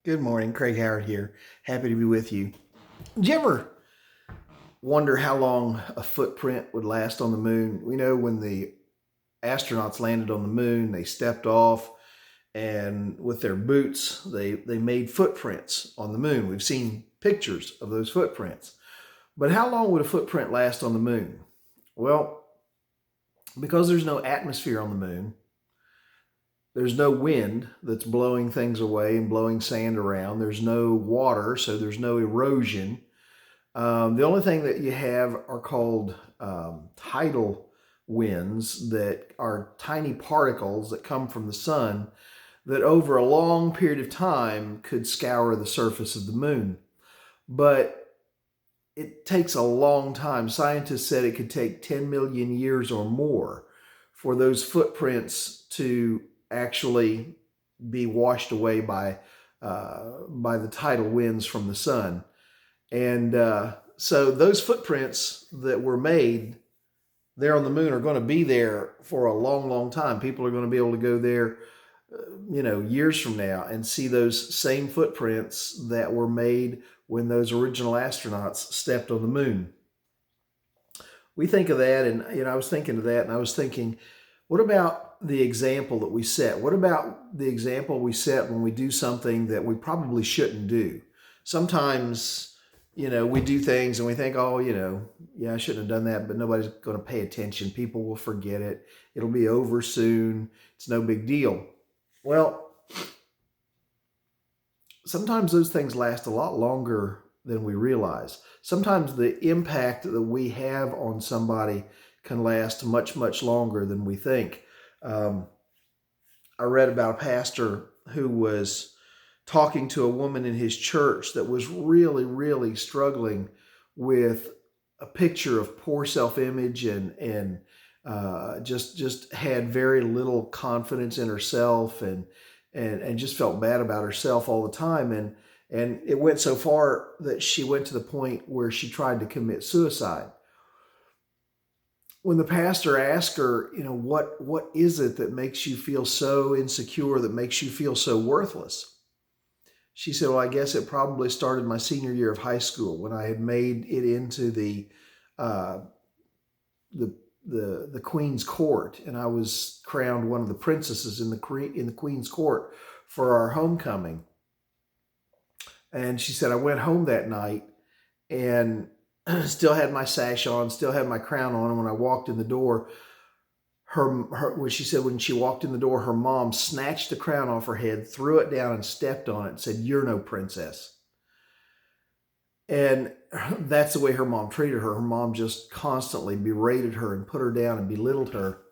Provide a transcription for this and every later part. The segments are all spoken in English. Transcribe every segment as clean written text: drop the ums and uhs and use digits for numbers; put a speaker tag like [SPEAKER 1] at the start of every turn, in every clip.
[SPEAKER 1] Good morning, Craig Howard here. Happy to be with you. Did you ever wonder how long a footprint would last on the moon? We know when the astronauts landed on the moon, they stepped off and with their boots, they made footprints on the moon. We've seen pictures of those footprints. But how long would a footprint last on the moon? Well, because there's no atmosphere on the moon, there's no wind that's blowing things away and blowing sand around. There's no water, so there's no erosion. The only thing that you have are called tidal winds that are tiny particles that come from the sun that over a long period of time could scour the surface of the moon. But it takes a long time. Scientists said it could take 10 million years or more for those footprints to actually be washed away by the tidal winds from the sun. And so those footprints that were made there on the moon are going to be there for a long, long time. People are going to be able to go there, years from now and see those same footprints that were made when those original astronauts stepped on the moon. We think of that, and I was thinking of that, and I was thinking, what about the example that we set? What about the example we set when we do something that we probably shouldn't do? Sometimes, we do things and we think, oh, yeah, I shouldn't have done that, but nobody's going to pay attention. People will forget it. It'll be over soon. It's no big deal. Well, sometimes those things last a lot longer than we realize. Sometimes the impact that we have on somebody can last much, much longer than we think. I read about a pastor who was talking to a woman in his church that was really, really struggling with a picture of poor self-image and just had very little confidence in herself and just felt bad about herself all the time. And it went so far that she went to the point where she tried to commit suicide. When the pastor asked her, what is it that makes you feel so insecure, that makes you feel so worthless? She said, well, I guess it probably started my senior year of high school when I had made it into the Queen's Court, and I was crowned one of the princesses in the Queen's Court for our homecoming. And she said, I went home that night and still had my sash on, still had my crown on. And when I walked in the door, when she walked in the door, her mom snatched the crown off her head, threw it down and stepped on it and said, you're no princess. And that's the way her mom treated her. Her mom just constantly berated her and put her down and belittled her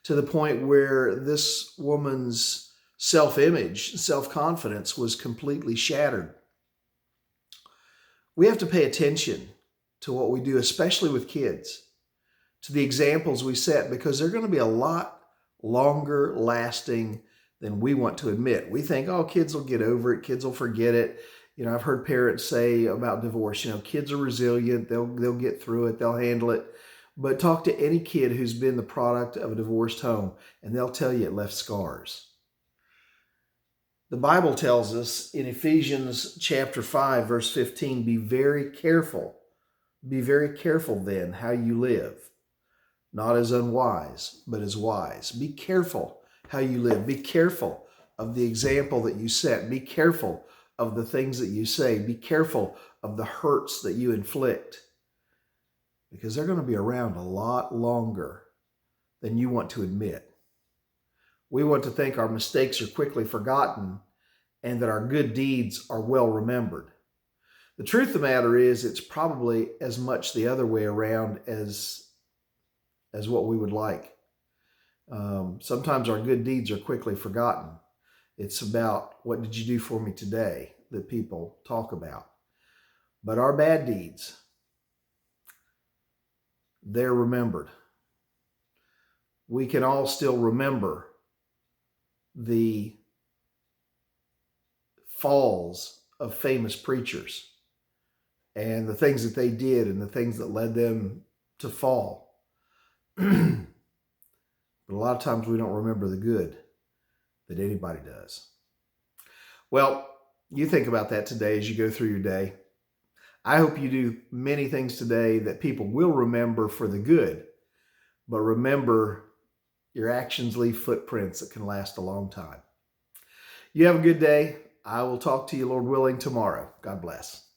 [SPEAKER 1] to the point where this woman's self-image, self-confidence was completely shattered. We have to pay attention to what we do, especially with kids, to the examples we set, because they're going to be a lot longer lasting than we want to admit. We think, oh, kids will get over it. Kids will forget it. I've heard parents say about divorce, kids are resilient. They'll get through it. They'll handle it. But talk to any kid who's been the product of a divorced home, and they'll tell you it left scars. The Bible tells us in Ephesians chapter 5, verse 15, be very careful then how you live, not as unwise, but as wise. Be careful how you live. Be careful of the example that you set. Be careful of the things that you say. Be careful of the hurts that you inflict, because they're going to be around a lot longer than you want to admit. We want to think our mistakes are quickly forgotten and that our good deeds are well remembered. The truth of the matter is, it's probably as much the other way around as what we would like. Sometimes our good deeds are quickly forgotten. It's about, what did you do for me today, that people talk about. But our bad deeds, they're remembered. We can all still remember the falls of famous preachers and the things that they did and the things that led them to fall. But a lot of times we don't remember the good that anybody does. Well, You think about that today as you go through your day. I hope you do many things today that people will remember for the good. But remember, your actions leave footprints that can last a long time. You have a good day. I will talk to you, Lord willing, tomorrow. God bless.